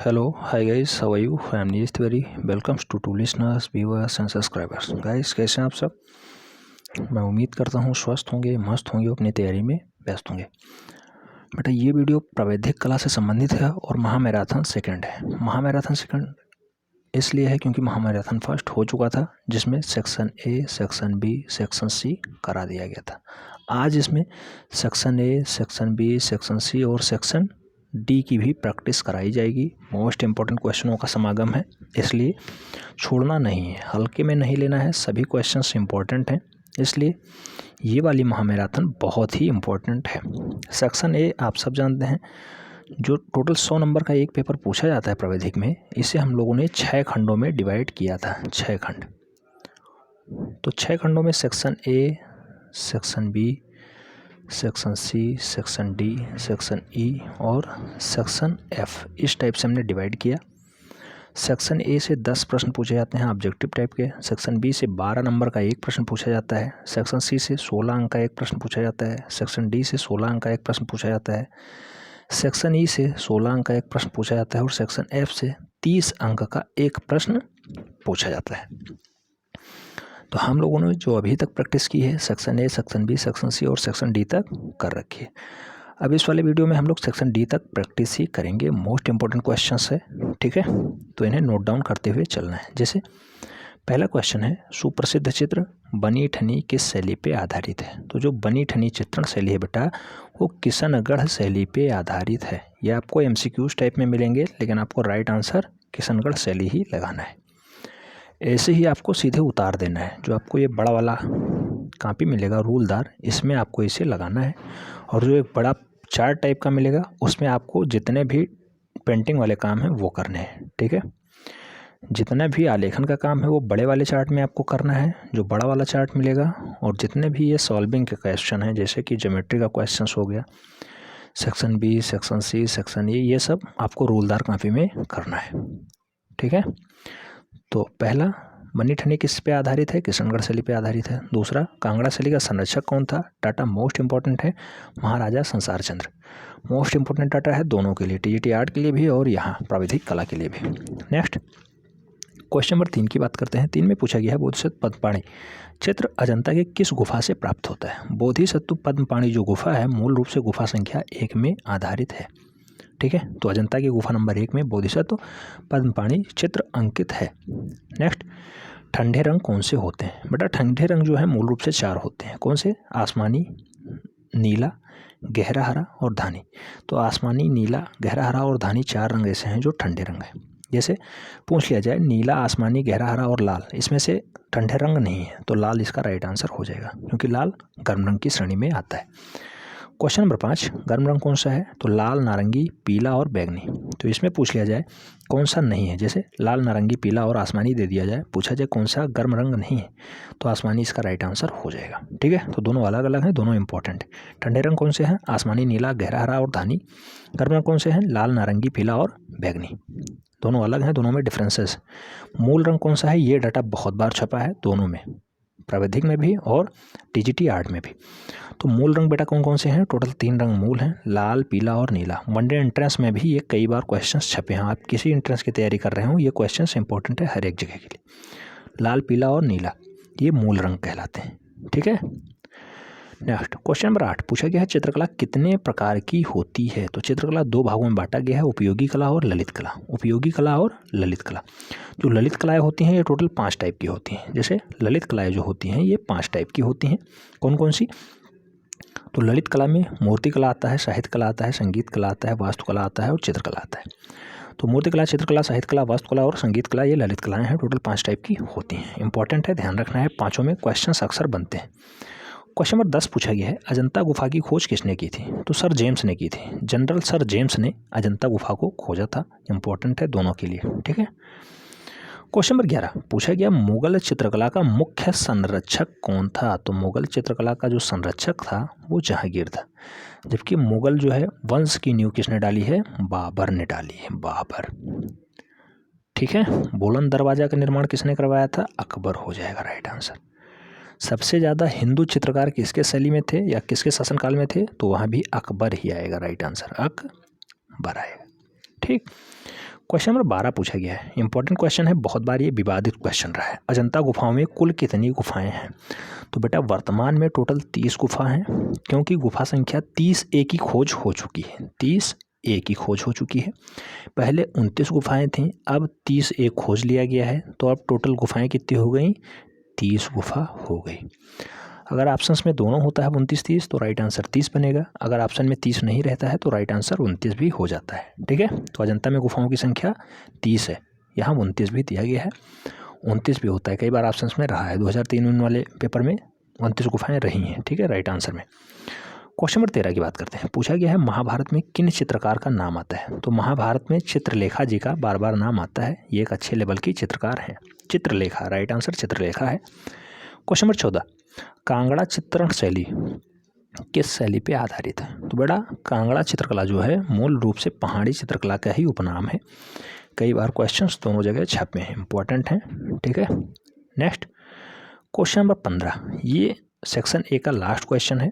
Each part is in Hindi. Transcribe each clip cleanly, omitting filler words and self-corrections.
Hello, hi guys, how are you? I am Nish Tiwari. Welcomes to listeners, viewers and subscribers. Guys, कैसे हैं आप सब? मैं उम्मीद करता हूँ स्वस्थ होंगे, मस्त होंगे, अपनी तैयारी में व्यस्त होंगे। बेटा ये वीडियो प्रावैधिक कला से संबंधित है और महामैराथन सेकंड है। महामैराथन सेकंड इसलिए है क्योंकि महामैराथन फर्स्ट हो चुका था, जिसमें section A, section B, section C करा दिया गया था। आज इसमें section A, section B, section C और सेक्शन डी की भी प्रैक्टिस कराई जाएगी। मोस्ट इम्पोर्टेंट क्वेश्चनों का समागम है, इसलिए छोड़ना नहीं है, हल्के में नहीं लेना है। सभी क्वेश्चंस इम्पोर्टेंट हैं, इसलिए ये वाली महामैराथन बहुत ही इम्पोर्टेंट है। सेक्शन ए आप सब जानते हैं, जो टोटल 100 नंबर का एक पेपर पूछा जाता है प्रावैधिक में, इसे हम लोगों ने 6 खंडों में डिवाइड किया था। 6 खंड, तो 6 खंडों में section A, section B, section C, section D, section E और सेक्शन एफ, इस टाइप से हमने डिवाइड किया। सेक्शन ए से 10 प्रश्न पूछे जाते हैं ऑब्जेक्टिव टाइप के। सेक्शन बी से 12 नंबर का एक प्रश्न पूछा जाता है। सेक्शन सी से 16 अंक का एक प्रश्न पूछा जाता है। सेक्शन डी से 16 अंक का एक प्रश्न पूछा जाता है। सेक्शन ई से 16 अंक का एक प्रश्न पूछा जाता है और सेक्शन एफ से 30 अंक का एक प्रश्न पूछा जाता है। तो हम लोगों ने जो अभी तक प्रैक्टिस की है, section A, section B, section C और सेक्शन डी तक कर रखी है। अब इस वाले वीडियो में हम लोग सेक्शन डी तक प्रैक्टिस ही करेंगे। मोस्ट इंपॉर्टेंट क्वेश्चंस है, ठीक है, तो इन्हें नोट डाउन करते हुए चलना है। जैसे पहला क्वेश्चन है, सुप्रसिद्ध चित्र बनी ठनी किस शैली पे आधारित है? तो जो बनी ठनी चित्रण शैली है बेटा, वो किशनगढ़ शैली पे आधारित है। ये आपको एमसीक्यूज टाइप में मिलेंगे, लेकिन आपको राइट आंसर किशनगढ़ शैली ही लगाना है। ऐसे ही आपको सीधे उतार देना है। जो आपको ये बड़ा वाला कापी मिलेगा रूलदार, इसमें आपको इसे लगाना है, और जो एक बड़ा चार्ट टाइप का मिलेगा, उसमें आपको जितने भी पेंटिंग वाले काम हैं वो करने हैं, ठीक है। जितना भी आलेखन का काम है वो बड़े वाले चार्ट में आपको करना है, जो बड़ा वाला चार्ट मिलेगा। और जितने भी ये सॉल्विंग के क्वेश्चन हैं, जैसे कि ज्योमेट्री का क्वेश्चन हो गया, section B, section C, section A, ये सब आपको रूलदार कापी में करना है, ठीक है। तो पहला, बनी ठनी किस पे आधारित है? किशनगढ़ शैली पे आधारित है। दूसरा, कांगड़ा शैली का संरक्षक कौन था? डाटा मोस्ट इंपॉर्टेंट है, महाराजा संसार चंद्र। मोस्ट इंपॉर्टेंट डाटा है दोनों के लिए, टीजीटी आर्ट के लिए भी और यहाँ प्राविधिक कला के लिए भी। नेक्स्ट क्वेश्चन नंबर 3 की बात करते हैं। 3 में पूछा गया है, बोधिसत्व पद्मपाणि चित्र अजंता के किस गुफा से प्राप्त होता है? बोधिसत्व पद्मपाणि जो गुफा है, मूल रूप से गुफा संख्या 1 में आधारित है, ठीक है। तो अजंता की गुफा नंबर 1 में बोधिसत्व पद्मपाणि चित्र अंकित है। नेक्स्ट, ठंडे रंग कौन से होते हैं? बेटा ठंडे रंग जो है मूल रूप से 4 होते हैं। कौन से? आसमानी, नीला, गहरा हरा और धानी। तो आसमानी, नीला, गहरा हरा और धानी 4 रंग ऐसे हैं जो ठंडे रंग हैं। जैसे पूछ लिया जाए नीला, आसमानी, गहरा हरा और लाल, इसमें से ठंडे रंग नहीं है, तो लाल इसका राइट आंसर हो जाएगा, क्योंकि लाल गर्म रंग की श्रेणी में आता है। क्वेश्चन नंबर 5, गर्म रंग कौन सा है? तो लाल, नारंगी, पीला और बैगनी। तो इसमें पूछ लिया जाए कौन सा नहीं है, जैसे लाल, नारंगी, पीला और आसमानी दे दिया जाए, पूछा जाए कौन सा गर्म रंग नहीं है, तो आसमानी इसका राइट आंसर हो जाएगा, ठीक है। तो दोनों अलग अलग हैं, दोनों इंपॉर्टेंट। ठंडे रंग कौन से हैं? आसमानी, नीला, गहरा हरा और धानी। गर्म रंग कौन से हैं? लाल, नारंगी, पीला और बैगनी। दोनों अलग हैं, दोनों में डिफरेंसेस। मूल रंग कौन सा है? ये डाटा बहुत बार छपा है दोनों में, प्रावैधिक में भी और टीजीटी आर्ट में भी। तो मूल रंग बेटा कौन कौन से हैं? टोटल 3 रंग मूल हैं, लाल, पीला और नीला। वनडे एंट्रेंस में भी ये कई बार क्वेश्चंस छपे हैं। आप किसी एंट्रेंस की तैयारी कर रहे हो, ये क्वेश्चंस इंपॉर्टेंट है हर एक जगह के लिए। लाल, पीला और नीला, ये मूल रंग कहलाते हैं, ठीक है। नेक्स्ट क्वेश्चन नंबर 8 पूछा गया है, चित्रकला कितने प्रकार की होती है? तो चित्रकला 2 भागों में बांटा गया है, उपयोगी कला और ललित कला। उपयोगी कला और ललित कला। जो ललित कलाएं होती हैं ये टोटल 5 टाइप की होती हैं। जैसे ललित कलाएं जो होती हैं ये 5 टाइप की होती हैं। कौन कौन सी? तो ललित कला में मूर्ति कला आता है, साहित्य कला आता है, संगीत कला आता है, वास्तुकला आता है और चित्रकला आता है। तो मूर्ति कला, चित्रकला, साहित्य कला, वास्तुकला और संगीत कला, ये ललित कलाएं हैं। टोटल 5 टाइप की होती हैं। इंपॉर्टेंट है, ध्यान रखना है, पाँचों में क्वेश्चन अक्सर बनते हैं। क्वेश्चन नंबर 10 पूछा गया है, अजंता गुफा की खोज किसने की थी? तो सर जेम्स ने की थी। जनरल सर जेम्स ने अजंता गुफा को खोजा था। इंपॉर्टेंट है दोनों के लिए, ठीक है। क्वेश्चन नंबर 11 पूछा गया, मुगल चित्रकला का मुख्य संरक्षक कौन था? तो मुगल चित्रकला का जो संरक्षक था वो जहांगीर था, जबकि मुगल जो है वंश की नींव किसने डाली है? बाबर ने डाली है, बाबर, ठीक है। बुलंद दरवाजा का निर्माण किसने करवाया था? अकबर हो जाएगा राइट आंसर। सबसे ज़्यादा हिंदू चित्रकार किसके शैली में थे या किसके शासनकाल में थे? तो वहाँ भी अकबर ही आएगा राइट आंसर, अकबर आएगा, ठीक। क्वेश्चन नंबर 12 पूछा गया है, इंपॉर्टेंट क्वेश्चन है, बहुत बार ये विवादित क्वेश्चन रहा है। अजंता गुफाओं में कुल कितनी गुफाएं हैं? तो बेटा वर्तमान में टोटल 30 गुफा हैं, क्योंकि गुफा संख्या 30A की खोज हो चुकी है। 30A की खोज हो चुकी है। पहले 29 गुफाएं थीं, अब 30A खोज लिया गया है, तो अब टोटल गुफाएं कितनी हो गई? 30 गुफा हो गई। अगर ऑप्शंस में दोनों होता है 29-30 तो राइट आंसर 30 बनेगा। अगर ऑप्शन में 30 नहीं रहता है तो राइट आंसर 29 भी हो जाता है। ठीक है, तो अजंता में गुफाओं की संख्या 30 है, यहाँ 29 भी दिया गया है, 29 भी होता है। कई बार ऑप्शंस में रहा है, 2003 वाले पेपर में 29 गुफाएं रही हैं। ठीक है, राइट आंसर में। क्वेश्चन नंबर 13 की बात करते हैं। पूछा गया है महाभारत में किन चित्रकार का नाम आता है? तो महाभारत में चित्रलेखा जी का बार बार नाम आता है, ये एक अच्छे लेवल की चित्रकार हैं। चित्रलेखा, राइट आंसर चित्रलेखा है। क्वेश्चन नंबर 14, कांगड़ा चित्रण शैली किस शैली पे आधारित है? तो बेटा कांगड़ा चित्रकला जो है मूल रूप से पहाड़ी चित्रकला का ही उपनाम है। कई बार क्वेश्चंस दोनों जगह छपे हैं, इंपॉर्टेंट हैं। ठीक है, नेक्स्ट क्वेश्चन नंबर 15, ये सेक्शन ए का लास्ट क्वेश्चन है।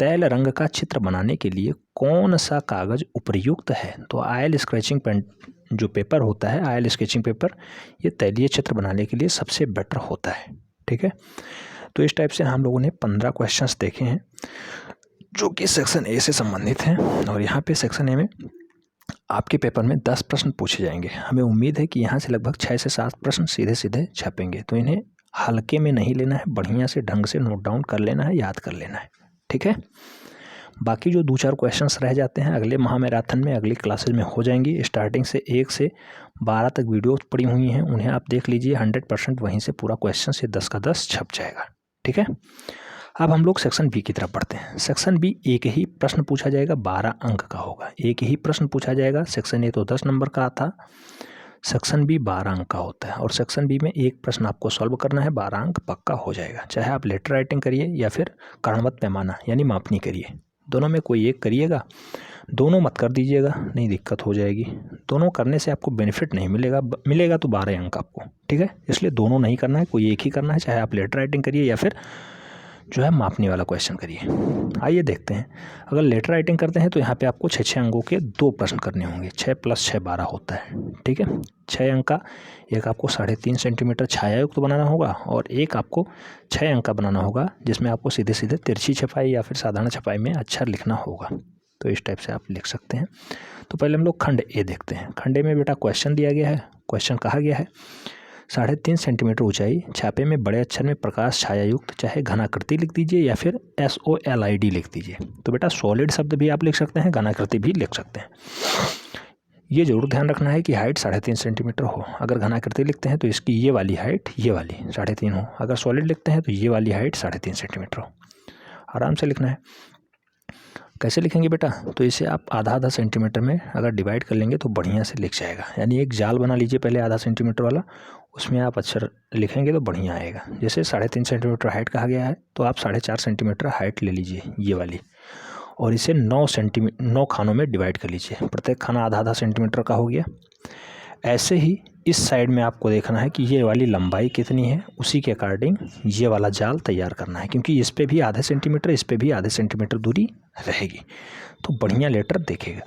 तैल रंग का चित्र बनाने के लिए कौन सा कागज उपयुक्त है? तो ऑयल स्केचिंग पेन जो पेपर होता है, ऑयल स्केचिंग पेपर, ये तैलीय चित्र बनाने के लिए सबसे बेटर होता है। ठीक है, तो इस टाइप से हम लोगों ने 15 क्वेश्चंस देखे हैं जो कि सेक्शन ए से संबंधित हैं। और यहाँ पे सेक्शन ए में आपके पेपर में 10 प्रश्न पूछे जाएंगे। हमें उम्मीद है कि यहाँ से लगभग 6 से 7 प्रश्न सीधे सीधे छपेंगे, तो इन्हें हल्के में नहीं लेना है, बढ़िया से ढंग से नोट डाउन कर लेना है, याद कर लेना है। ठीक है, बाकी जो 2-4 क्वेश्चंस रह जाते हैं अगले महामैराथन में, अगली क्लासेज में हो जाएंगी। स्टार्टिंग से 1 से 12 तक वीडियो पड़ी हुई हैं, उन्हें आप देख लीजिए। 100% वहीं से पूरा क्वेश्चन से 10 का 10 छप जाएगा। ठीक है, अब हम लोग सेक्शन बी की तरफ बढ़ते हैं। सेक्शन बी एक ही प्रश्न पूछा जाएगा, 12 अंक का होगा। एक ही प्रश्न पूछा जाएगा। सेक्शन ए तो 10 नंबर का था, सेक्शन बी 12 अंक का होता है। और सेक्शन बी में एक प्रश्न आपको सॉल्व करना है, 12 अंक पक्का हो जाएगा। चाहे आप लेटर राइटिंग करिए या फिर करणवत पैमाना यानी मापनी करिए, दोनों में कोई एक करिएगा। दोनों मत कर दीजिएगा, नहीं दिक्कत हो जाएगी। दोनों करने से आपको बेनिफिट नहीं मिलेगा, मिलेगा तो 12 अंक आपको। ठीक है, इसलिए दोनों नहीं करना है, कोई एक ही करना है। चाहे आप लेटर राइटिंग करिए या फिर जो है मापने वाला क्वेश्चन करिए। आइए देखते हैं। अगर लेटर राइटिंग करते हैं तो यहाँ पे आपको 6 अंकों के 2 प्रश्न करने होंगे। 6 + 6 12 होता है। ठीक है, 6 अंक का एक आपको 3.5 सेंटीमीटर छायायुक्त तो बनाना होगा, और एक आपको 6 अंक का बनाना होगा जिसमें आपको सीधे सीधे तिरछी छपाई या फिर साधारण छपाई में अक्षर लिखना होगा। तो इस टाइप से आप लिख सकते हैं। तो पहले हम लोग खंड ए देखते हैं। खंड ए में बेटा क्वेश्चन दिया गया है। क्वेश्चन कहा गया है 3.5 सेंटीमीटर ऊंचाई, छापे में बड़े अक्षर में प्रकाश छायायुक्त, चाहे घनाकृति लिख दीजिए या फिर SOLID लिख दीजिए। तो बेटा सॉलिड शब्द भी आप लिख सकते हैं, घनाकृति भी लिख सकते हैं। ये जरूर ध्यान रखना है कि हाइट 3.5 सेंटीमीटर हो। अगर घनाकृति लिखते हैं तो इसकी ये वाली हाइट ये वाली 3.5 हो। अगर सॉलिड लिखते हैं तो ये वाली हाइट 3.5 सेंटीमीटर हो। आराम से लिखना है। कैसे लिखेंगे बेटा? तो इसे आप आधा सेंटीमीटर में अगर डिवाइड कर लेंगे तो बढ़िया से लिख जाएगा। यानी एक जाल बना लीजिए पहले आधा सेंटीमीटर वाला, उसमें आप अक्षर लिखेंगे तो बढ़िया आएगा। जैसे 3.5 सेंटीमीटर हाइट कहा गया है तो आप 4.5 सेंटीमीटर हाइट ले लीजिए ये वाली, और इसे 9 खानों में डिवाइड कर लीजिए। प्रत्येक खाना आधा सेंटीमीटर का हो गया। ऐसे ही इस साइड में आपको देखना है कि ये वाली लंबाई कितनी है, उसी के अकॉर्डिंग ये वाला जाल तैयार करना है, क्योंकि इस पे भी आधे सेंटीमीटर, इस पे भी आधे सेंटीमीटर दूरी रहेगी। तो बढ़िया लेटर देखेगा।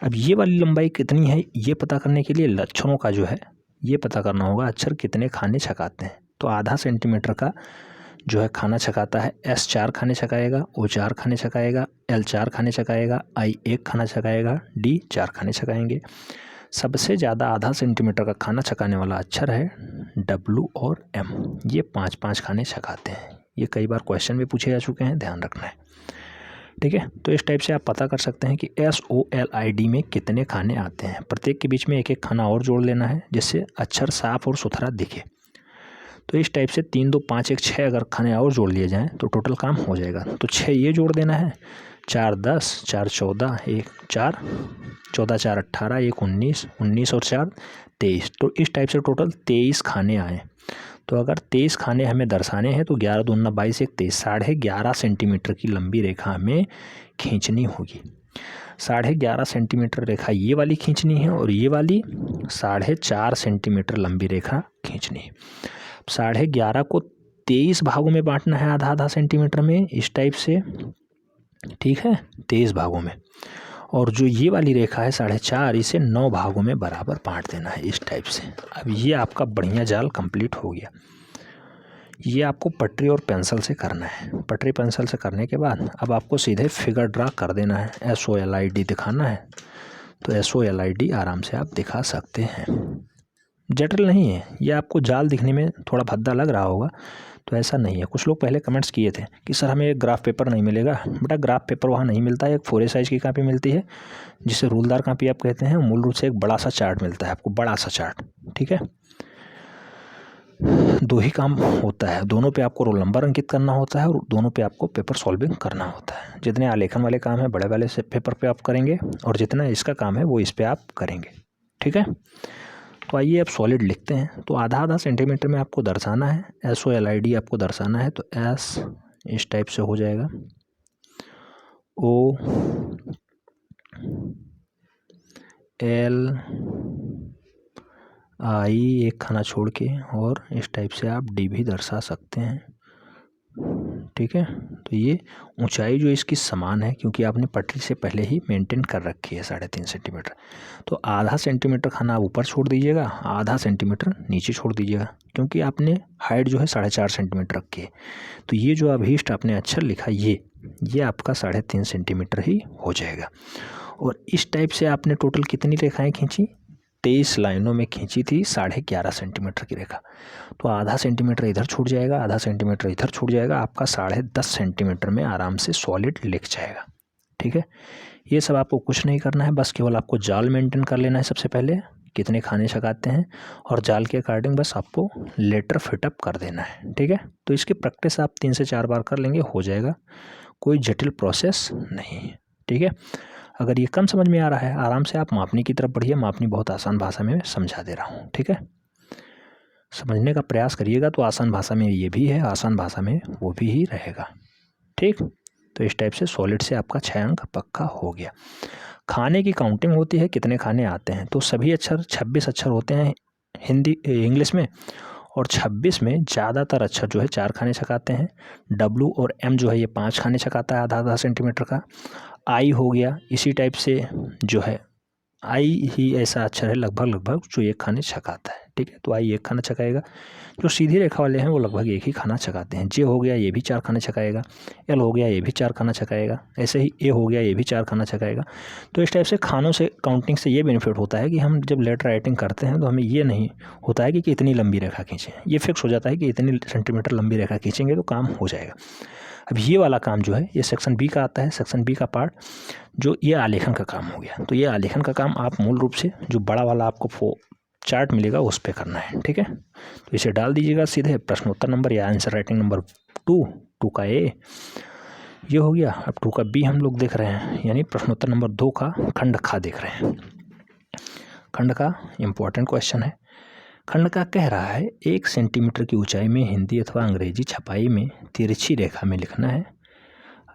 अब ये वाली लंबाई कितनी है ये पता करने के लिए लक्षणों का जो है ये पता करना होगा, अक्षर कितने खाने छकाते हैं। तो आधा सेंटीमीटर का जो है खाना छकाता है, S 4 खाने छकाएगा, O 4 खाने छकाएगा, L 4 खाने छकाएगा, I 1 खाना छकाएगा, D 4 खाने छकाएंगे। सबसे ज़्यादा आधा सेंटीमीटर का खाना छकाने वाला अक्षर है W और M, ये 5-5 खाने छकाते हैं। ये कई बार क्वेश्चन में पूछे जा चुके हैं, ध्यान रखना है। ठीक है, तो इस टाइप से आप पता कर सकते हैं कि SOLID में कितने खाने आते हैं। प्रत्येक के बीच में एक एक खाना और जोड़ लेना है जिससे अक्षर साफ और सुथरा दिखे। तो इस टाइप से 3 2 5 1 6 अगर खाने और जोड़ लिए जाएँ तो टोटल काम हो जाएगा। तो 6 ये जोड़ देना है, 4 10, 4 14, 1 4, 14 4 18, 1 19, 19 और 4 23। तो इस टाइप से टोटल 23 खाने आए। तो अगर 23 खाने हमें दर्शाने हैं तो 11 दूना 22 1 23, 11.5 सेंटीमीटर की लंबी रेखा हमें खींचनी होगी। 11.5 सेंटीमीटर रेखा ये वाली खींचनी है और ये वाली 4.5 सेंटीमीटर लंबी रेखा खींचनी है। 11.5 को 23 भागों में बांटना है आधा सेंटीमीटर में, इस टाइप से। ठीक है, 23 भागों में। और जो ये वाली रेखा है 4.5, इसे 9 भागों में बराबर बांट देना है इस टाइप से। अब ये आपका बढ़िया जाल कंप्लीट हो गया। ये आपको पटरी और पेंसिल से करना है। पटरी पेंसिल से करने के बाद अब आपको सीधे फिगर ड्रा कर देना है। SOLID दिखाना है तो SOLID आराम से आप दिखा सकते हैं, जटिल नहीं है। ये आपको जाल दिखने में थोड़ा भद्दा लग रहा होगा, तो ऐसा नहीं है। कुछ लोग पहले कमेंट्स किए थे कि सर हमें एक ग्राफ पेपर नहीं मिलेगा। बेटा ग्राफ पेपर वहाँ नहीं मिलता है, एक 4A साइज़ की कापी मिलती है जिसे रूलदार कापी आप कहते हैं। मूल रूप से एक बड़ा सा चार्ट मिलता है आपको, बड़ा सा चार्ट, ठीक है। 2 ही काम होता है, दोनों पे आपको रोल नंबर अंकित करना होता है और दोनों पे आपको पेपर सॉल्विंग करना होता है। जितने आलेखन वाले काम है बड़े वाले से पेपर पे आप करेंगे और जितना इसका काम है वो इस पे आप करेंगे, ठीक है। तो आइए अब सॉलिड लिखते हैं। तो आधा सेंटीमीटर में आपको दर्शाना है, SOLID आपको दर्शाना है। तो S इस टाइप से हो जाएगा, OL I एक खाना छोड़ के, और इस टाइप से आप D भी दर्शा सकते हैं, ठीक है। तो ये ऊंचाई जो इसकी समान है क्योंकि आपने पटरी से पहले ही मेंटेन कर रखी है 3.5 सेंटीमीटर। तो आधा सेंटीमीटर खाना ऊपर छोड़ दीजिएगा, आधा सेंटीमीटर नीचे छोड़ दीजिएगा, क्योंकि आपने हाइट जो है 4.5 सेंटीमीटर रखी है। तो ये जो अभीष्ट आपने अक्षर लिखा ये आपका 3.5 सेंटीमीटर ही हो जाएगा। और इस टाइप से आपने टोटल कितनी रेखाएँ खींची? 23 लाइनों में खींची थी 11.5 सेंटीमीटर की रेखा। तो आधा सेंटीमीटर इधर छूट जाएगा, आधा सेंटीमीटर इधर छूट जाएगा, आपका 10.5 सेंटीमीटर में आराम से सॉलिड लिख जाएगा, ठीक है। ये सब आपको कुछ नहीं करना है, बस केवल आपको जाल मेंटेन कर लेना है। सबसे पहले कितने खाने छकाते हैं और जाल के अकॉर्डिंग बस आपको लेटर फिटअप कर देना है, ठीक है। तो इसकी प्रैक्टिस आप 3 से 4 बार कर लेंगे, हो जाएगा, कोई जटिल प्रोसेस नहीं है, ठीक है। अगर ये कम समझ में आ रहा है, आराम से आप मापनी की तरफ बढ़िए। मापनी बहुत आसान भाषा में समझा दे रहा हूँ, ठीक है। समझने का प्रयास करिएगा तो आसान भाषा में ये भी है, आसान भाषा में वो भी ही रहेगा, ठीक। तो इस टाइप से सॉलिड से आपका 6 अंक पक्का हो गया। खाने की काउंटिंग होती है, कितने खाने आते हैं। तो सभी अक्षर 26 अक्षर होते हैं इंग्लिश में, और 26 में ज़्यादातर अक्षर जो है 4 खाने छकाते हैं। W और M जो है ये 5 खाने छकाता है आधा सेंटीमीटर का। I हो गया इसी टाइप से जो है, I ही ऐसा अक्षर है लगभग जो 1 खाने छकाता है, ठीक है। तो I 1 खाना छकाएगा। जो सीधी रेखा वाले हैं वो लगभग 1 ही खाना छकाते हैं। J हो गया ये भी 4 खाने छकाएगा, L हो गया ये भी 4 खाना छकाएगा, ऐसे ही A हो गया ये भी 4 खाना छकाएगा। तो इस टाइप से खानों से काउंटिंग से ये बेनिफिट होता है कि हम जब लेटर राइटिंग करते हैं तो हमें ये नहीं होता है कि इतनी लंबी रेखा खींचें, ये फिक्स हो जाता है कि इतनी सेंटीमीटर लंबी रेखा खींचेंगे तो काम हो जाएगा। अब ये वाला काम जो है ये सेक्शन बी का आता है। सेक्शन बी का पार्ट जो ये आलेखन का काम हो गया। तो ये आलेखन का काम आप मूल रूप से जो बड़ा वाला आपको चार्ट मिलेगा उस पर करना है, ठीक है। तो इसे डाल दीजिएगा सीधे प्रश्नोत्तर नंबर या आंसर राइटिंग नंबर 2 का ए ये हो गया। अब 2 का बी हम लोग देख रहे हैं, यानी प्रश्नोत्तर नंबर 2 का खंड खा देख रहे हैं। खंड का इम्पोर्टेंट क्वेश्चन है। खंड का कह रहा है 1 सेंटीमीटर की ऊंचाई में हिंदी अथवा अंग्रेजी छपाई में तिरछी रेखा में लिखना है।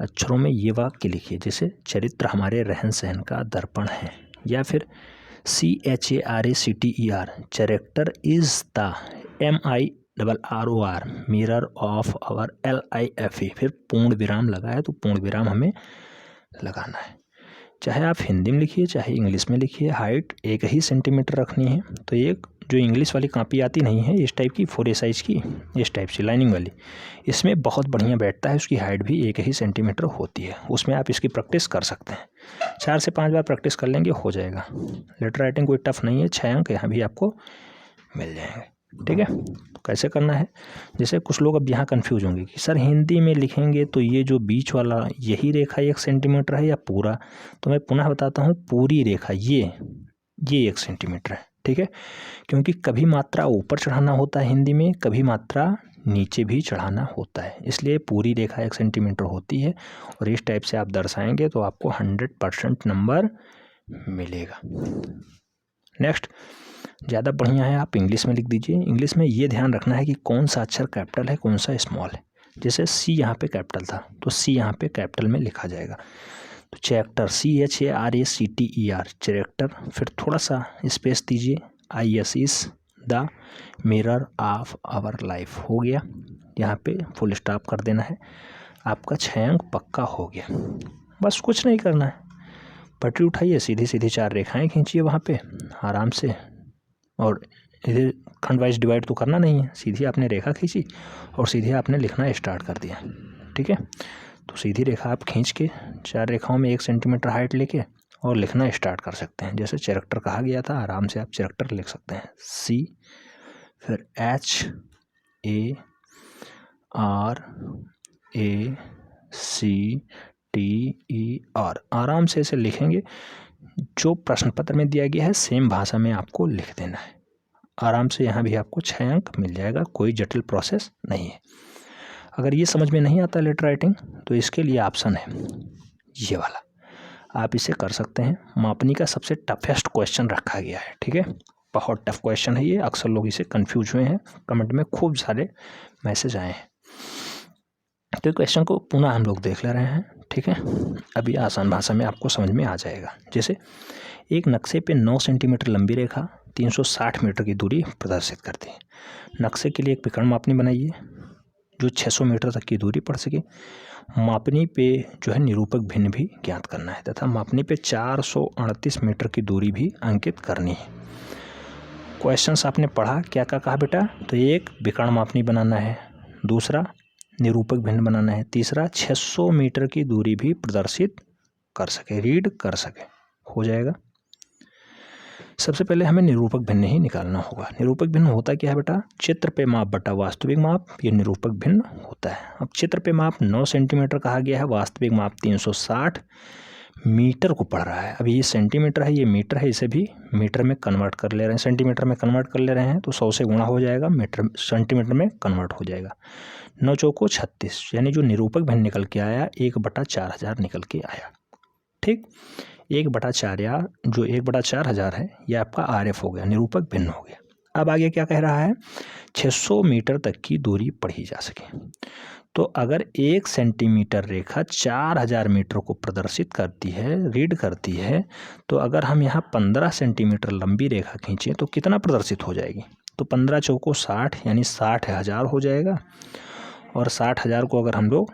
अक्षरों में ये वाक्य लिखिए, जैसे चरित्र हमारे रहन सहन का दर्पण है, या फिर CHARACTER character is the MIRROR mirror of our LIFE। फिर पूर्ण विराम लगा है तो पूर्ण विराम हमें लगाना है। चाहे आप हिंदी में लिखिए चाहे इंग्लिश में लिखिए, हाइट 1 ही सेंटीमीटर रखनी है। तो एक जो इंग्लिश वाली कापी आती नहीं है इस टाइप की 4A साइज़ की, इस टाइप से लाइनिंग वाली, इसमें बहुत बढ़िया बैठता है। उसकी हाइट भी 1 ही सेंटीमीटर होती है। उसमें आप इसकी प्रैक्टिस कर सकते हैं। 4 से 5 बार प्रैक्टिस कर लेंगे, हो जाएगा। लेटर राइटिंग कोई टफ नहीं है, 6 अंक यहाँ भी आपको मिल जाएंगे, ठीक है। तो कैसे करना है, जैसे कुछ लोग अब यहाँ कन्फ्यूज होंगे कि सर हिंदी में लिखेंगे तो ये जो बीच वाला यही रेखा 1 सेंटीमीटर है या पूरा। तो मैं पुनः बताता हूँ, पूरी रेखा ये 1 सेंटीमीटर है, ठीक है। क्योंकि कभी मात्रा ऊपर चढ़ाना होता है हिंदी में, कभी मात्रा नीचे भी चढ़ाना होता है, इसलिए पूरी रेखा 1 सेंटीमीटर होती है। और इस टाइप से आप दर्शाएंगे तो आपको 100% नंबर मिलेगा। नेक्स्ट ज़्यादा बढ़िया है, आप इंग्लिश में लिख दीजिए। इंग्लिश में ये ध्यान रखना है कि कौन सा अक्षर कैपिटल है कौन सा स्मॉल है। जैसे सी यहाँ पे कैपिटल था तो सी यहाँ पे कैपिटल में लिखा जाएगा। तो चैरेक्टर CHARACTER चैरेक्टर, फिर थोड़ा सा स्पेस दीजिए, IS is the mirror of our life हो गया। यहाँ पे फुल स्टॉप कर देना है। आपका 6 अंक पक्का हो गया। बस कुछ नहीं करना है, पटरी उठाइए, सीधी सीधी 4 रेखाएं खींचिए वहाँ पे आराम से, और इधर खंड वाइज डिवाइड तो करना नहीं है, सीधी आपने रेखा खींची और सीधे आपने लिखना स्टार्ट कर दिया। ठीक है, तो सीधी रेखा आप खींच के 4 रेखाओं में 1 सेंटीमीटर हाइट लेके और लिखना स्टार्ट कर सकते हैं। जैसे कैरेक्टर कहा गया था, आराम से आप कैरेक्टर लिख सकते हैं, C, फिर HARACTER, आराम से इसे लिखेंगे। जो प्रश्न पत्र में दिया गया है सेम भाषा में आपको लिख देना है। आराम से यहाँ भी आपको 6 अंक मिल जाएगा, कोई जटिल प्रोसेस नहीं है। अगर ये समझ में नहीं आता लेटर राइटिंग तो इसके लिए ऑप्शन है ये वाला, आप इसे कर सकते हैं। मापनी का सबसे टफेस्ट क्वेश्चन रखा गया है। ठीक है, बहुत टफ क्वेश्चन है ये, अक्सर लोग इसे कंफ्यूज हुए हैं, कमेंट में खूब सारे मैसेज आए हैं। तो क्वेश्चन को पुनः हम लोग देख ले रहे हैं। ठीक है, अभी आसान भाषा में आपको समझ में आ जाएगा। जैसे एक नक्शे पे 9 सेंटीमीटर लंबी रेखा 360 मीटर की दूरी प्रदर्शित करती है। नक्शे के लिए एक विकर्ण मापनी बनाइए जो 600 मीटर तक की दूरी पड़ सके। मापनी पे जो है निरूपक भिन्न भी ज्ञात करना है तथा मापनी पे 438 मीटर की दूरी भी अंकित करनी है। क्वेश्चंस आपने पढ़ा, क्या क्या कहा बेटा? तो एक विकर्ण मापनी बनाना है, दूसरा निरूपक भिन्न बनाना है, तीसरा 600 मीटर की दूरी भी प्रदर्शित कर सके, रीड कर सके। हो जाएगा। सबसे पहले हमें निरूपक भिन्न ही निकालना होगा। निरूपक भिन्न होता क्या है बेटा? चित्र पे माप बटा वास्तविक माप, ये निरूपक भिन्न होता है। अब चित्र पे माप 9 सेंटीमीटर कहा गया है, वास्तविक माप 360 मीटर को पड़ रहा है। अब ये सेंटीमीटर है, ये मीटर है, इसे भी मीटर में कन्वर्ट कर ले रहे हैं, सेंटीमीटर में कन्वर्ट कर ले रहे हैं, तो 100 से गुणा हो जाएगा, मीटर सेंटीमीटर में कन्वर्ट हो जाएगा। 9 चौको 36, यानी जो निरूपक भिन्न निकल के आया 1/4000 निकल के आया। ठीक, 1/4 जो 1/4000 है ये आपका RF हो गया, निरूपक भिन्न हो गया। अब आगे क्या कह रहा है? 600 मीटर तक की दूरी पढ़ी जा सके। तो अगर 1 सेंटीमीटर रेखा 4000 मीटर को प्रदर्शित करती है, रीड करती है, तो अगर हम यहाँ 15 सेंटीमीटर लंबी रेखा खींचें तो कितना प्रदर्शित हो जाएगी? तो 15 चौको 60, यानी 60,000 हो जाएगा। और 60,000 को अगर हम लोग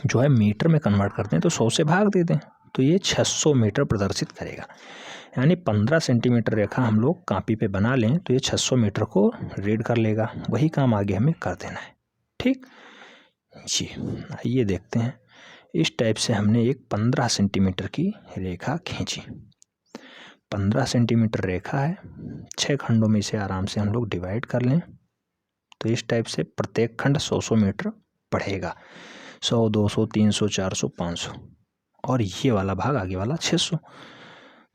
जो है मीटर में कन्वर्ट करते हैं तो 100 से भाग देते हैं, तो ये 600 मीटर प्रदर्शित करेगा। यानी 15 सेंटीमीटर रेखा हम लोग कॉपी पे बना लें तो ये 600 मीटर को रीड कर लेगा। वही काम आगे हमें कर देना है। ठीक जी, आइए देखते हैं। इस टाइप से हमने एक 15 सेंटीमीटर की रेखा खींची। 15 सेंटीमीटर रेखा है, 6 खंडों में इसे आराम से हम लोग डिवाइड कर लें तो इस टाइप से प्रत्येक खंड 100 मीटर बढ़ेगा। 100, 200, 300, 400, 500, और ये वाला भाग आगे वाला 600।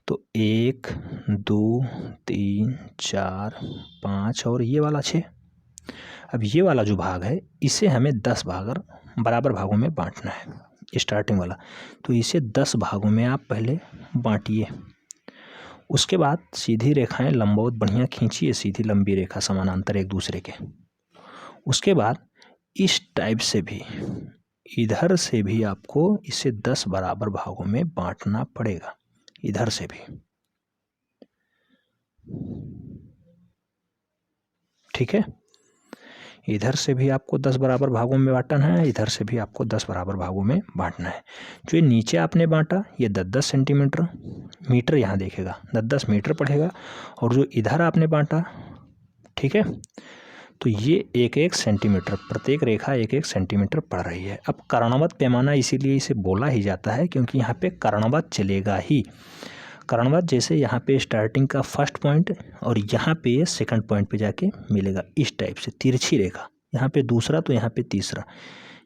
तो 1, 2, 3, 4, 5 और ये वाला 6। अब ये वाला जो भाग है इसे हमें 10 बराबर भागों में बांटना है, स्टार्टिंग वाला। तो इसे 10 भागों में आप पहले बांटिए। उसके बाद सीधी रेखाएं लंबवत बढ़िया खींचिए, सीधी लंबी रेखा समानांतर एक दूसरे के। उसके बाद इस टाइप से भी, इधर से भी आपको इसे 10 बराबर भागों में बांटना पड़ेगा, इधर से भी। ठीक है, इधर से भी आपको 10 बराबर भागों में बांटना है, इधर से भी आपको 10 बराबर भागों में बांटना है। जो नीचे आपने बांटा ये 10-10 सेंटीमीटर, मीटर यहाँ देखेगा 10-10 मीटर पड़ेगा, और जो इधर आपने बांटा, ठीक है, तो ये 1-1 सेंटीमीटर, प्रत्येक रेखा 1-1 सेंटीमीटर पड़ रही है। अब कर्णवत पैमाना इसीलिए इसे बोला ही जाता है क्योंकि यहाँ पे कर्णवत चलेगा ही। कर्णवत जैसे यहाँ पे स्टार्टिंग का फर्स्ट पॉइंट और यहाँ पे ये सेकंड पॉइंट पे जाके मिलेगा, इस टाइप से तिरछी रेखा। यहाँ पे दूसरा तो यहाँ पे तीसरा,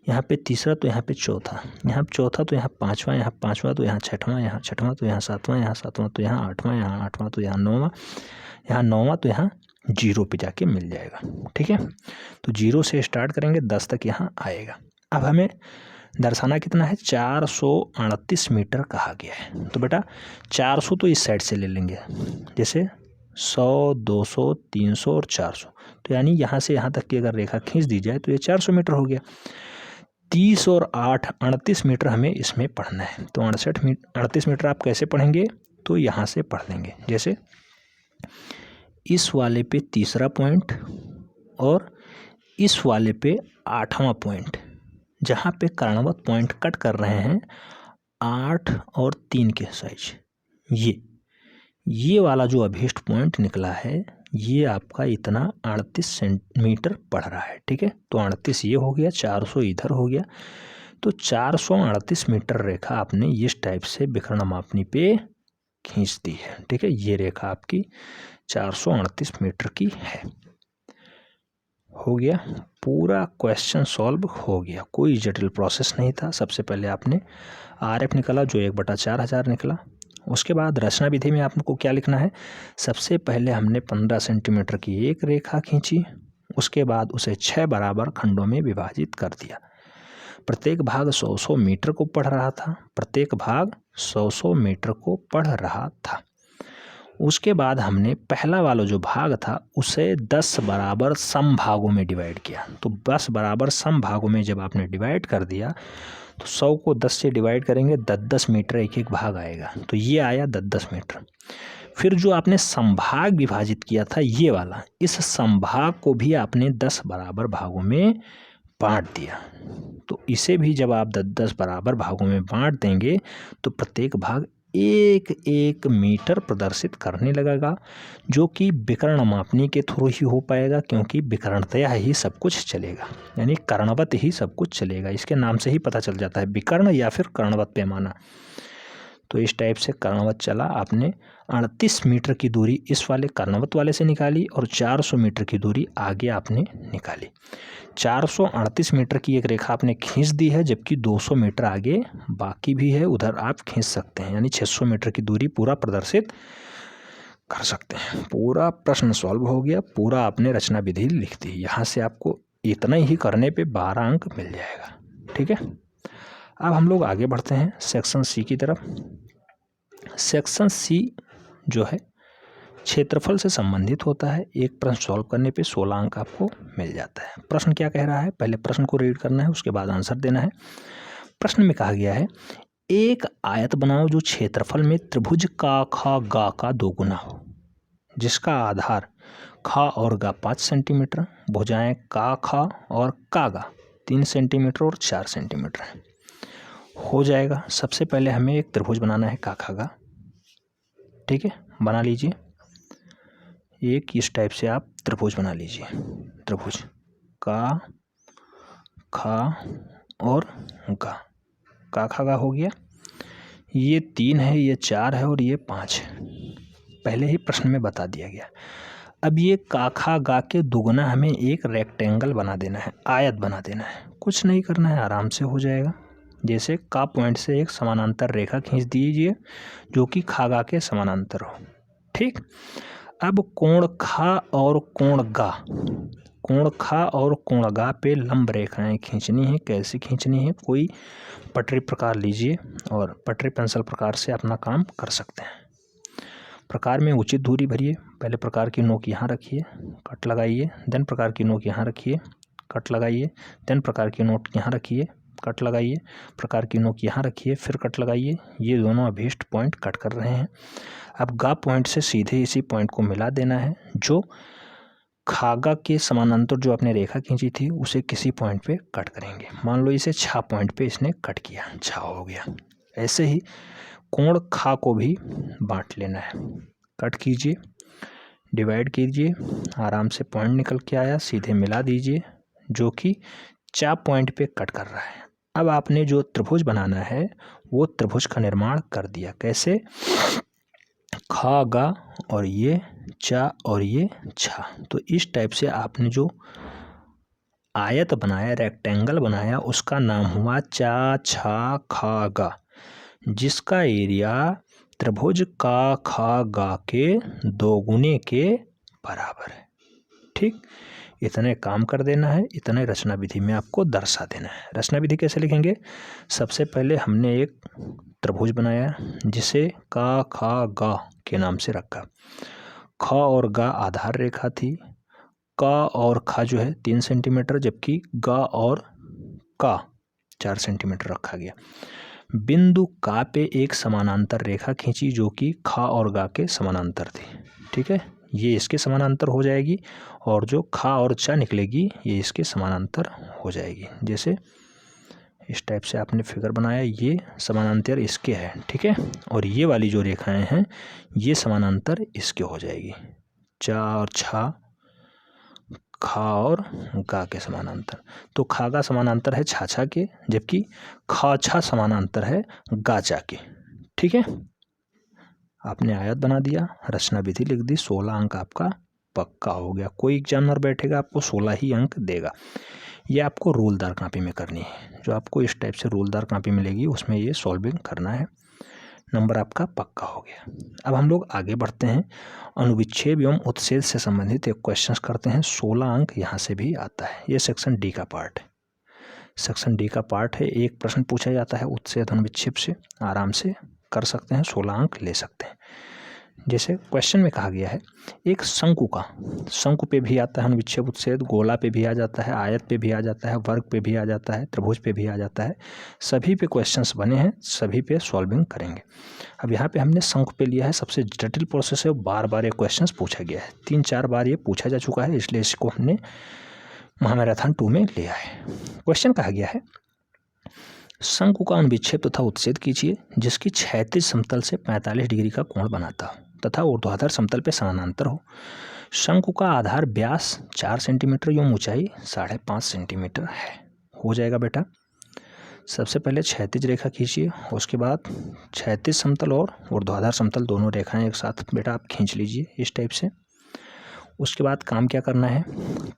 यहाँ पे तीसरा तो यहाँ पे चौथा, यहाँ चौथा तो यहाँ पाँचवा, यहाँ पाँचवा तो यहाँ छठवां, यहाँ छठवां तो यहाँ सातवां, यहाँ सातवां तो यहाँ आठवां, यहाँ आठवां तो यहाँ नौवां, यहाँ नौवां तो यहाँ 0 पे जाके मिल जाएगा। ठीक है, तो 0 से स्टार्ट करेंगे 10 तक यहाँ आएगा। अब हमें दर्शाना कितना है? 438 मीटर कहा गया है। तो बेटा 400 तो इस साइड से ले लेंगे, जैसे 100, 200, 300 और 400, तो यानी यहाँ से यहाँ तक की अगर रेखा खींच दी जाए तो ये 400 मीटर हो गया। 30 और 8 38 मीटर हमें इसमें पढ़ना है। तो 38 मीटर आप कैसे पढ़ेंगे? तो यहाँ से पढ़ लेंगे, जैसे इस वाले पे तीसरा पॉइंट और इस वाले पे 8वां पॉइंट, जहाँ पे कर्णवत पॉइंट कट कर रहे हैं 8 और 3 के साइज, ये वाला जो अभीष्ट पॉइंट निकला है ये आपका इतना 38 सेंटीमीटर पड़ रहा है। ठीक है, तो 38 ये हो गया, 400 इधर हो गया, तो 438 मीटर रेखा आपने इस टाइप से विकर्ण मापनी पे खींच दी है। ठीक है, ये रेखा आपकी 438 मीटर की है। हो गया, पूरा क्वेश्चन सॉल्व हो गया, कोई जटिल प्रोसेस नहीं था। सबसे पहले आपने RF निकाला जो 1/4000 निकला। उसके बाद रचना विधि में आपको क्या लिखना है, सबसे पहले हमने 15 सेंटीमीटर की एक रेखा खींची, उसके बाद उसे 6 बराबर खंडों में विभाजित कर दिया। प्रत्येक भाग 100-100 मीटर को पढ़ रहा था, प्रत्येक भाग 100-100 मीटर को पढ़ रहा था। उसके बाद हमने पहला वाला जो भाग था उसे 10 बराबर सम भागों में डिवाइड किया। तो 10 बराबर सम भागों में जब आपने डिवाइड कर दिया तो 100 को 10 से डिवाइड करेंगे, 10-10 मीटर एक एक भाग आएगा, तो ये आया 10-10 मीटर। फिर जो आपने संभाग विभाजित किया था ये वाला, इस संभाग को भी आपने 10 बराबर भागों में बांट दिया। तो इसे भी जब आप 10-10 बराबर भागों में बांट देंगे तो प्रत्येक भाग 1-1 मीटर प्रदर्शित करने लगेगा, जो कि विकर्ण मापनी के थ्रू ही हो पाएगा, क्योंकि विकर्णतया ही सब कुछ चलेगा, यानी कर्णवत ही सब कुछ चलेगा। इसके नाम से ही पता चल जाता है विकर्ण या फिर कर्णवत पैमाना। तो इस टाइप से कर्णवत चला। आपने 38 मीटर की दूरी इस वाले कर्णवत वाले से निकाली और 400 मीटर की दूरी आगे आपने निकाली। 438 मीटर की एक रेखा आपने खींच दी है, जबकि 200 मीटर आगे बाकी भी है, उधर आप खींच सकते हैं, यानी 600 मीटर की दूरी पूरा प्रदर्शित कर सकते हैं। पूरा प्रश्न सॉल्व हो गया, पूरा आपने रचना विधि लिख दी। यहाँ से आपको इतना ही करने पे 12 अंक मिल जाएगा। ठीक है, अब हम लोग आगे बढ़ते हैं सेक्शन सी की तरफ। सेक्शन सी जो है क्षेत्रफल से संबंधित होता है। एक प्रश्न सॉल्व करने पे 16 अंक आपको मिल जाता है। प्रश्न क्या कह रहा है, पहले प्रश्न को रीड करना है, उसके बाद आंसर देना है। प्रश्न में कहा गया है, एक आयत बनाओ जो क्षेत्रफल में त्रिभुज का खा गा का दोगुना हो, जिसका आधार खा और गा 5 सेंटीमीटर, भुजाएं का खा और का गा 3 सेंटीमीटर और 4 सेंटीमीटर है। हो जाएगा। सबसे पहले हमें एक त्रिभुज बनाना है का खा गा। ठीक है, बना लीजिए। एक इस टाइप से आप त्रिभुज बना लीजिए। त्रिभुज का खा और गा, का खा गा हो गया। ये 3 है, ये 4 है और ये 5 है, पहले ही प्रश्न में बता दिया गया। अब ये का खा गा के दुगुना हमें एक रेक्टेंगल बना देना है, आयत बना देना है। कुछ नहीं करना है, आराम से हो जाएगा। जैसे का पॉइंट से एक समानांतर रेखा खींच दीजिए जो कि खा गा के समानांतर हो। ठीक, अब कोण खा और कोण गा, कोण खा और कोण गा पे लंब रेखाएं खींचनी है। कैसे खींचनी है, कोई पटरी प्रकार लीजिए और पटरी पेंसिल प्रकार से अपना काम कर सकते हैं। प्रकार में उचित दूरी भरिए। पहले प्रकार की नोक यहाँ रखिए, कट लगाइए, देन प्रकार की नोक यहाँ रखिए, कट लगाइए, देन प्रकार की नोक यहाँ रखिए, कट लगाइए, प्रकार की नोक यहाँ रखिए, फिर कट लगाइए। ये दोनों अभीष्ट पॉइंट कट कर रहे हैं। अब गा पॉइंट से सीधे इसी पॉइंट को मिला देना है, जो खागा के समानांतर जो आपने रेखा खींची थी उसे किसी पॉइंट पे कट करेंगे। मान लो इसे छा पॉइंट पे इसने कट किया, छा हो गया। ऐसे ही कोण खा को भी बांट लेना है। कट कीजिए, डिवाइड कीजिए, आराम से पॉइंट निकल के आया, सीधे मिला दीजिए, जो कि चा पॉइंट पे कट कर रहा है। अब आपने जो त्रिभुज बनाना है वो त्रिभुज का निर्माण कर दिया। कैसे, खा गा और ये चा और ये छा। तो इस टाइप से आपने जो आयत बनाया, रेक्टेंगल बनाया, उसका नाम हुआ चा छा खा गा, जिसका एरिया त्रिभुज का खा गा के दोगुने के बराबर है। ठीक, इतने काम कर देना है, इतने रचना विधि में आपको दर्शा देना है। रचना विधि कैसे लिखेंगे, सबसे पहले हमने एक त्रिभुज बनाया जिसे का खा गा के नाम से रखा। ख और गा आधार रेखा थी, का और खा जो है 3 सेंटीमीटर, जबकि गा और का 4 सेंटीमीटर रखा गया। बिंदु का पे एक समानांतर रेखा खींची जो कि खा और गा के समानांतर थी। ठीक है, ये इसके समानांतर हो जाएगी और जो खा और चा निकलेगी ये इसके समानांतर हो जाएगी। जैसे इस टाइप से आपने फिगर बनाया, ये समानांतर इसके है, ठीक है। और ये वाली जो रेखाएं हैं ये समानांतर इसके हो जाएगी, चा और छा, खा और गा के समानांतर। तो खा गा समानांतर है छाछा के, जबकि खा छा समानांतर है गाचा के, ठीक है। आपने आयत बना दिया, रचना विधि लिख दी, 16 अंक आपका पक्का हो गया। कोई एग्जामिनर बैठेगा आपको 16 ही अंक देगा। ये आपको रूलदार कापी में करनी है, जो आपको इस टाइप से रूलदार कापी मिलेगी उसमें ये सॉल्विंग करना है। नंबर आपका पक्का हो गया। अब हम लोग आगे बढ़ते हैं, अनुविच्छेद एवं उत्च्छेद से संबंधित एक क्वेश्चन करते हैं। 16 अंक यहाँ से भी आता है। ये सेक्शन डी का पार्ट है, सेक्शन डी का पार्ट है। एक प्रश्न पूछा जाता है उत्च्छेद अनुविच्छेद से, आराम से कर सकते हैं, 16 अंक ले सकते हैं। जैसे क्वेश्चन में कहा गया है, एक शंकु का, शंकु पे भी आता है अनुविच्छेद उत्च्छेद, गोला पे भी आ जाता है, आयत पे भी आ जाता है, वर्ग पे भी आ जाता है, त्रिभुज पे भी आ जाता है, सभी पे क्वेश्चंस बने हैं, सभी पे सॉल्विंग करेंगे। अब यहाँ पे हमने शंकु पे लिया है, सबसे जटिल प्रोसेस है, बार बार ये क्वेश्चन पूछा गया है, 3-4 बार ये पूछा जा चुका है, इसलिए इसको हमने महामैराथन 2 में लिया है। क्वेश्चन कहा गया है, शंकु का अनुविच्छेद तथा उत्च्छेद कीजिए जिसकी क्षैतिज समतल से 45 डिग्री का कोण बनाता हो तथा ऊर्ध्वाधर समतल पे समानांतर हो। शंकु का आधार व्यास 4 सेंटीमीटर एवं ऊंचाई 5.5 सेंटीमीटर है। हो जाएगा बेटा। सबसे पहले क्षैतिज रेखा खींचिए, उसके बाद क्षैतिज समतल और ऊर्ध्वाधर समतल दोनों रेखाएं एक साथ बेटा आप खींच लीजिए इस टाइप से। उसके बाद काम क्या करना है,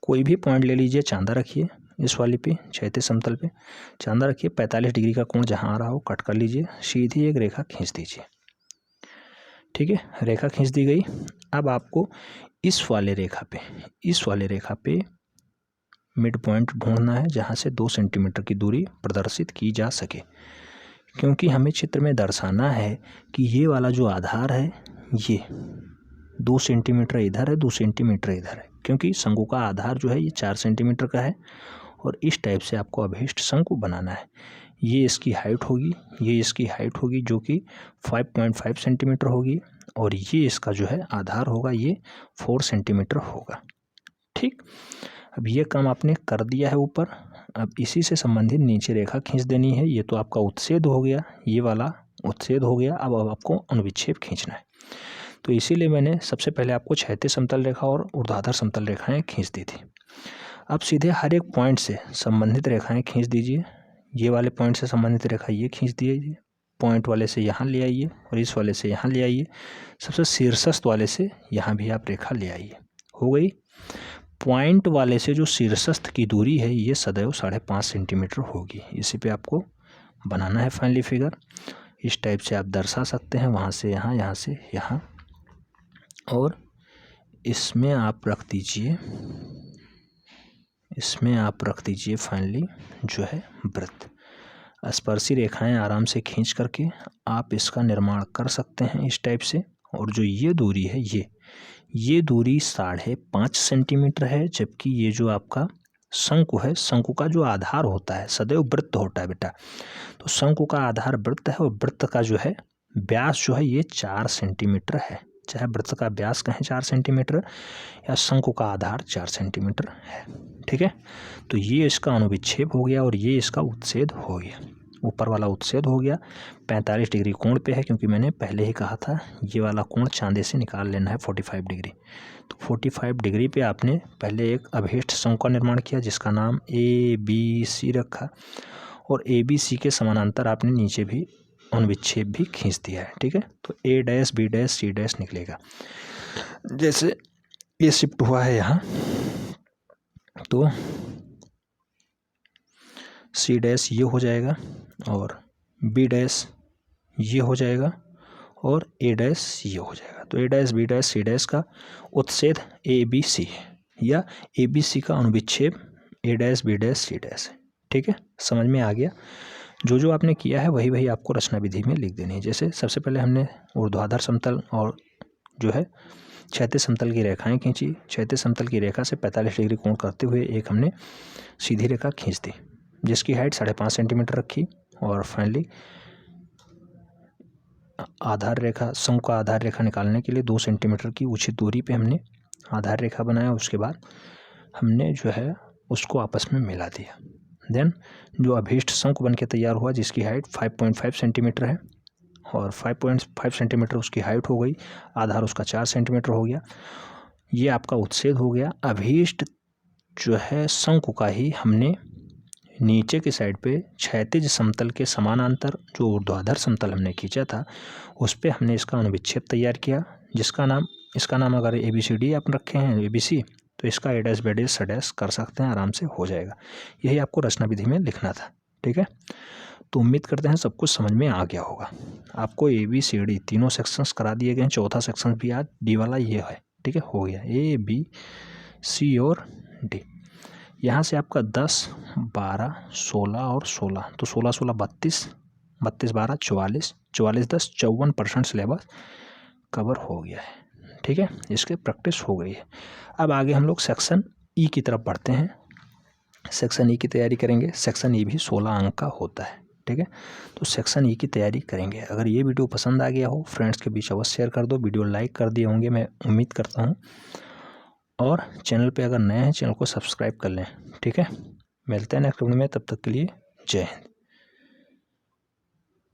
कोई भी पॉइंट ले लीजिए, चांदा रखिए इस वाली पे, क्षैतिज समतल पे चांदा रखिए, 45 डिग्री का कोण जहाँ आ रहा हो कट कर लीजिए, सीधी एक रेखा खींच दीजिए, ठीक है। रेखा खींच दी गई। अब आपको इस वाले रेखा पे मिड पॉइंट ढूंढना है जहाँ से 2 सेंटीमीटर की दूरी प्रदर्शित की जा सके, क्योंकि हमें चित्र में दर्शाना है कि ये वाला जो आधार है ये 2 सेंटीमीटर इधर है, 2 सेंटीमीटर इधर है, क्योंकि शंकु का आधार जो है ये 4 सेंटीमीटर का है और इस टाइप से आपको अभीष्ट शंकु बनाना है। ये इसकी हाइट होगी, ये इसकी हाइट होगी जो कि 5.5 सेंटीमीटर होगी और ये इसका जो है आधार होगा ये 4 सेंटीमीटर होगा, ठीक। अब ये काम आपने कर दिया है ऊपर। अब इसी से संबंधित नीचे रेखा खींच देनी है। ये तो आपका उत्च्छेद हो गया, ये वाला उत्च्छेद हो गया। अब आपको अनुविच्छेद खींचना है, तो इसीलिए मैंने सबसे पहले आपको क्षैतिज समतल रेखा और ऊर्ध्वाधर समतल रेखाएं खींच दी थी। अब सीधे हर एक पॉइंट से संबंधित रेखाएं खींच दीजिए। ये वाले पॉइंट से संबंधित रेखा ये खींच दीजिए, पॉइंट वाले से यहाँ ले आइए और इस वाले से यहाँ ले आइए, सबसे शीर्षस्थ वाले से यहाँ भी आप रेखा ले आइए। हो गई। पॉइंट वाले से जो शीर्षस्थ की दूरी है ये सदैव 5.5 सेंटीमीटर होगी। इसी पे आपको बनाना है फाइनली फिगर। इस टाइप से आप दर्शा सकते हैं, वहाँ से यहाँ, यहाँ से यहाँ, और इसमें आप रख दीजिए फाइनली जो है वृत्त। स्पर्शी रेखाएं आराम से खींच करके आप इसका निर्माण कर सकते हैं इस टाइप से। और जो ये दूरी है ये दूरी 5.5 सेंटीमीटर है, जबकि ये जो आपका शंकु है, शंकु का जो आधार होता है सदैव वृत्त होता है बेटा, तो शंकु का आधार वृत्त है और वृत्त का जो है व्यास जो है ये 4 सेंटीमीटर है। चाहे वृत्त का व्यास कहें 4 सेंटीमीटर या शंकु का आधार 4 सेंटीमीटर है, ठीक है। तो ये इसका अनुविच्छेद हो गया और ये इसका उत्च्छेद हो गया। ऊपर वाला उत्च्छेद हो गया, 45 डिग्री कोण पे है, क्योंकि मैंने पहले ही कहा था ये वाला कोण चांदे से निकाल लेना है 45 डिग्री। तो 45 डिग्री पे आपने पहले एक अभीष्ट शंकु का निर्माण किया जिसका नाम ABC रखा और ABC के समानांतर आपने नीचे भी अनुविच्छेद भी खींच दिया है, ठीक है। तो A dash B dash C dash निकलेगा। जैसे ये शिफ्ट हुआ है यहाँ, तो C डैश ये हो जाएगा और B डैश ये हो जाएगा और A डैश ये हो जाएगा। तो A dash B dash C dash का उत्च्छेद ABC है या ABC का अनुविच्छेद A dash B dash C dash है, ठीक है। समझ में आ गया। जो आपने किया है वही आपको रचना विधि में लिख देनी है। जैसे सबसे पहले हमने ऊर्ध्वाधर समतल और जो है क्षैतिज समतल की रेखाएं खींची। क्षैतिज समतल की रेखा से 45 डिग्री कोण करते हुए एक हमने सीधी रेखा खींच दी जिसकी हाइट 5.5 सेंटीमीटर रखी और फाइनली आधार रेखा, शंकु का आधार रेखा निकालने के लिए 2 सेंटीमीटर की उचित दूरी पे हमने आधार रेखा बनाया। उसके बाद हमने जो है उसको आपस में मिला दिया। देन जो अभीष्ट शंकु बन के तैयार हुआ जिसकी हाइट 5.5 सेंटीमीटर है और 5.5 सेंटीमीटर उसकी हाइट हो गई, आधार उसका 4 सेंटीमीटर हो गया। ये आपका उच्छेद हो गया। अभीष्ट जो है शंकु का ही हमने नीचे की साइड पे क्षैतिज समतल के समानांतर जो ऊर्ध्वाधर समतल हमने खींचा था उस पे हमने इसका अनुविच्छेद तैयार किया, इसका नाम अगर ABCD आप रखे हैं ABC, तो इसका A dash B dash C dash कर सकते हैं, आराम से हो जाएगा। यही आपको रचना विधि में लिखना था। ठीक है, तो उम्मीद करते हैं सब कुछ समझ में आ गया होगा। आपको ABCD तीनों सेक्शंस करा दिए गए हैं, चौथा सेक्शन भी आज D वाला ये है। ठीक है, हो गया ABC और D। यहाँ से आपका 10, 12, 16 और 16, तो 16, 16, 32, 32, 12, 44, 44, 10, 54% सिलेबस कवर हो गया है। ठीक है, इसके प्रैक्टिस हो गई है। अब आगे हम लोग सेक्शन ई की तरफ बढ़ते हैं। सेक्शन ई की तैयारी करेंगे। सेक्शन ई भी 16 अंक का होता है। ठीक है, तो सेक्शन ई की तैयारी करेंगे। अगर ये वीडियो पसंद आ गया हो फ्रेंड्स के बीच अवश्य शेयर कर दो, वीडियो लाइक कर दिए होंगे मैं उम्मीद करता हूँ, और चैनल पे अगर नए हैं चैनल को सब्सक्राइब कर लें। ठीक है, मिलते हैं नेक्स्ट वीडियो में, तब तक के लिए जय हिंद।